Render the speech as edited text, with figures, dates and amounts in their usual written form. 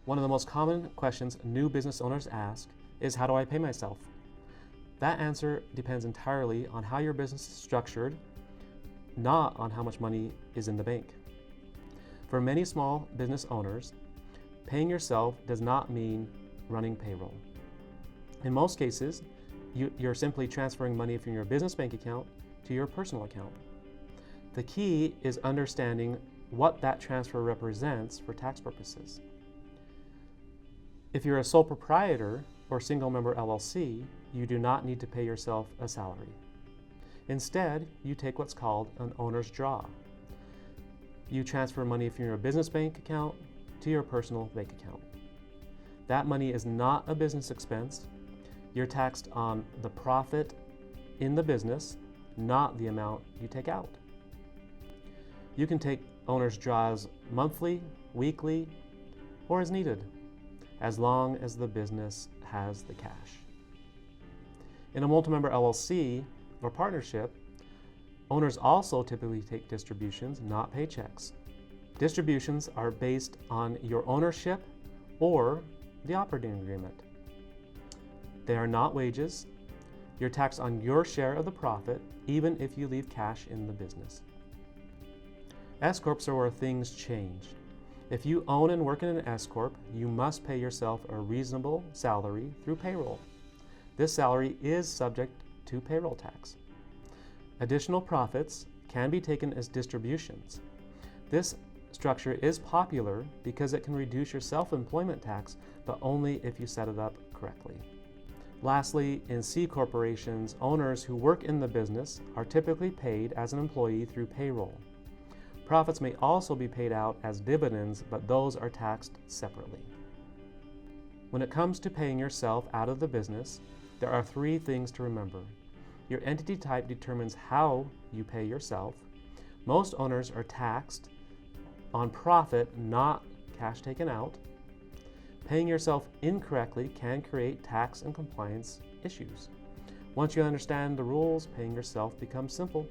One of the most common questions new business owners ask is, how do I pay myself? That answer depends entirely on how your business is structured, not on how much money is in the bank. For many small business owners, paying yourself does not mean running payroll. In most cases, you're simply transferring money from your business bank account to your personal account. The key is understanding what that transfer represents for tax purposes. If you're a sole proprietor or single member LLC, you do not need to pay yourself a salary. Instead, you take what's called an owner's draw. You transfer money from your business bank account to your personal bank account. That money is not a business expense. You're taxed on the profit in the business, not the amount you take out. You can take owner's draws monthly, weekly, or as needed, as long as the business has the cash. In a multi-member LLC or partnership, owners also typically take distributions, not paychecks. Distributions are based on your ownership or the operating agreement. They are not wages. You're taxed on your share of the profit, even if you leave cash in the business. S-corps are where things change. If you own and work in an S-corp, you must pay yourself a reasonable salary through payroll. This salary is subject to payroll tax. Additional profits can be taken as distributions. This structure is popular because it can reduce your self-employment tax, but only if you set it up correctly. Lastly, in C corporations, owners who work in the business are typically paid as an employee through payroll. Profits may also be paid out as dividends, but those are taxed separately. When it comes to paying yourself out of the business, there are 3 things to remember. Your entity type determines how you pay yourself. Most owners are taxed on profit, not cash taken out. Paying yourself incorrectly can create tax and compliance issues. Once you understand the rules, paying yourself becomes simple.